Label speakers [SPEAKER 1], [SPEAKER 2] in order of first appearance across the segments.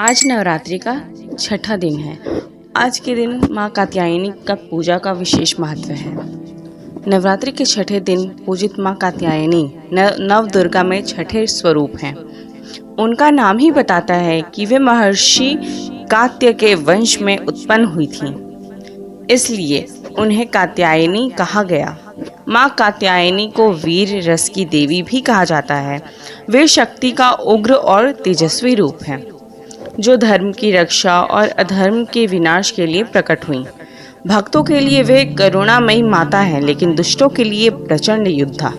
[SPEAKER 1] आज नवरात्रि का छठा दिन है। आज के दिन माँ कात्यायनी का पूजा का विशेष महत्व है। नवरात्रि के छठे दिन पूजित माँ कात्यायनी नव दुर्गा में छठे स्वरूप हैं। उनका नाम ही बताता है कि वे महर्षि कात्य के वंश में उत्पन्न हुई थीं, इसलिए उन्हें कात्यायनी कहा गया। माँ कात्यायनी को वीर रस की देवी भी कहा जाता है। वे शक्ति का उग्र और तेजस्वी रूप हैं, जो धर्म की रक्षा और अधर्म के विनाश के लिए प्रकट हुई। भक्तों के लिए वे करुणामयी माता है, लेकिन दुष्टों के लिए प्रचंड योद्धा।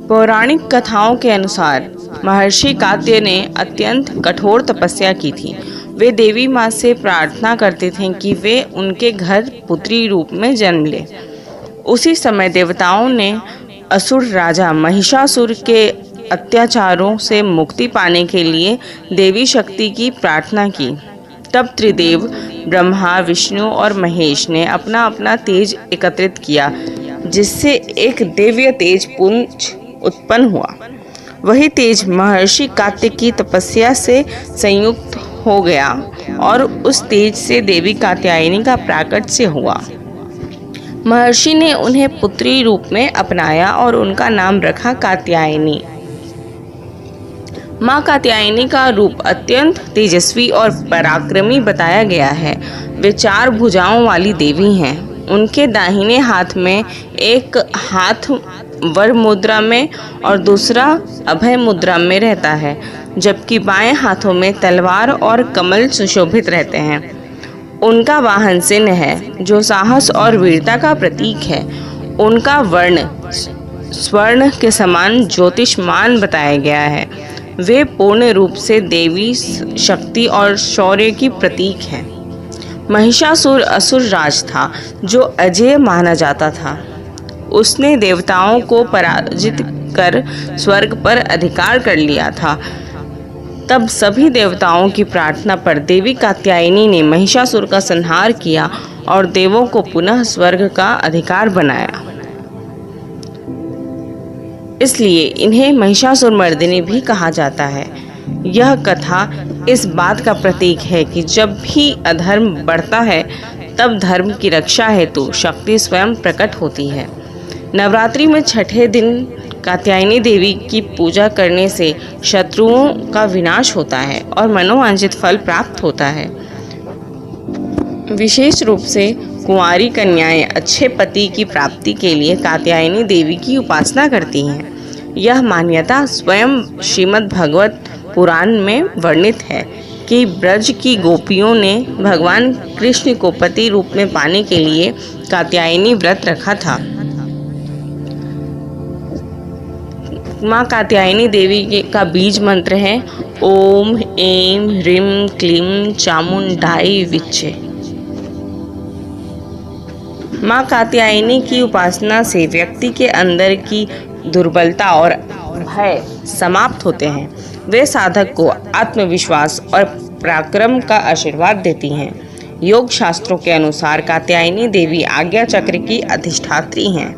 [SPEAKER 1] पौराणिक कथाओं के अनुसार महर्षि कात्य ने अत्यंत कठोर तपस्या की थी। वे देवी माँ से प्रार्थना करते थे कि वे उनके घर पुत्री रूप में जन्म ले। उसी समय देवताओं ने असुर राजा महिषासुर के अत्याचारों से मुक्ति पाने के लिए देवी शक्ति की प्रार्थना की। तब त्रिदेव ब्रह्मा, विष्णु और महेश ने अपना अपना तेज एकत्रित किया, जिससे एक दिव्य तेज पुंज उत्पन्न हुआ। वही तेज महर्षि कात्य की तपस्या से संयुक्त हो गया और उस तेज से देवी कात्यायनी का प्राकट्य हुआ। महर्षि ने उन्हें पुत्री रूप में अपनाया और उनका नाम रखा कात्यायनी। माँ कात्यायनी का रूप अत्यंत तेजस्वी और पराक्रमी बताया गया है। वे 4 भुजाओं वाली देवी हैं। उनके दाहिने हाथ में एक हाथ वर मुद्रा में और दूसरा अभय मुद्रा में रहता है, जबकि बाएं हाथों में तलवार और कमल सुशोभित रहते हैं। उनका वाहन सिंह है, जो साहस और वीरता का प्रतीक है। उनका वर्ण स्वर्ण के समान ज्योतिषमान बताया गया है। वे पूर्ण रूप से देवी शक्ति और शौर्य की प्रतीक हैं। महिषासुर असुर राज था, जो अजेय माना जाता था। उसने देवताओं को पराजित कर स्वर्ग पर अधिकार कर लिया था। तब सभी देवताओं की प्रार्थना पर देवी कात्यायनी ने महिषासुर का संहार किया और देवों को पुनः स्वर्ग का अधिकार बनाया। इसलिए इन्हें महिषासुरमर्दिनी भी कहा जाता है। यह कथा इस बात का प्रतीक है कि जब भी अधर्म बढ़ता है, तब धर्म की रक्षा हेतु शक्ति स्वयं प्रकट होती है। नवरात्रि में छठे दिन कात्यायनी देवी की पूजा करने से शत्रुओं का विनाश होता है और मनोवांछित फल प्राप्त होता है। विशेष रूप से कुंवारी कन्याएं अच्छे पति की प्राप्ति के लिए कात्यायनी देवी की उपासना करती हैं। यह मान्यता स्वयं श्रीमद् भागवत पुराण में वर्णित है कि ब्रज की गोपियों ने भगवान कृष्ण को पति रूप में पाने के लिए कात्यायनी व्रत रखा था। माँ कात्यायनी देवी का बीज मंत्र है ओम ऐं ह्रीं क्लीं चामुंडाई विच्चे। माँ कात्यायनी की उपासना से व्यक्ति के अंदर की दुर्बलता और भय समाप्त होते हैं। वे साधक को आत्मविश्वास और पराक्रम का आशीर्वाद देती हैं। योग शास्त्रों के अनुसार कात्यायनी देवी आज्ञा चक्र की अधिष्ठात्री हैं।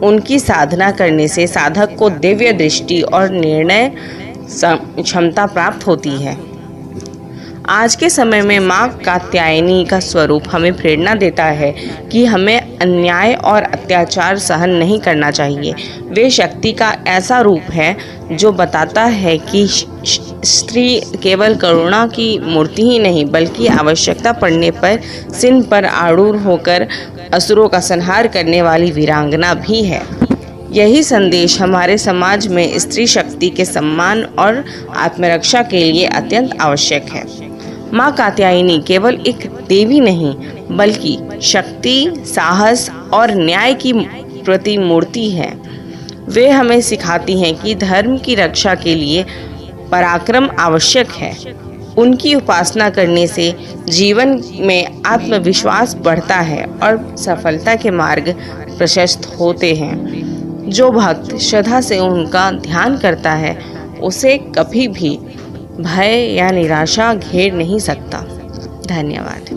[SPEAKER 1] उनकी साधना करने से साधक को दिव्य दृष्टि और निर्णय क्षमता प्राप्त होती है। आज के समय में माँ कात्यायनी का स्वरूप हमें प्रेरणा देता है कि हमें अन्याय और अत्याचार सहन नहीं करना चाहिए। वे शक्ति का ऐसा रूप है जो बताता है कि स्त्री केवल करुणा की मूर्ति ही नहीं, बल्कि आवश्यकता पड़ने पर सिंह पर आरूढ़ होकर असुरों का संहार करने वाली वीरांगना भी है। यही संदेश हमारे समाज में स्त्री शक्ति के सम्मान और आत्मरक्षा के लिए अत्यंत आवश्यक है। माँ कात्यायनी केवल एक देवी नहीं, बल्कि शक्ति, साहस और न्याय की प्रतिमूर्ति है। वे हमें सिखाती हैं कि धर्म की रक्षा के लिए पराक्रम आवश्यक है। उनकी उपासना करने से जीवन में आत्मविश्वास बढ़ता है और सफलता के मार्ग प्रशस्त होते हैं। जो भक्त श्रद्धा से उनका ध्यान करता है, उसे कभी भी भय या निराशा घेर नहीं सकता। धन्यवाद।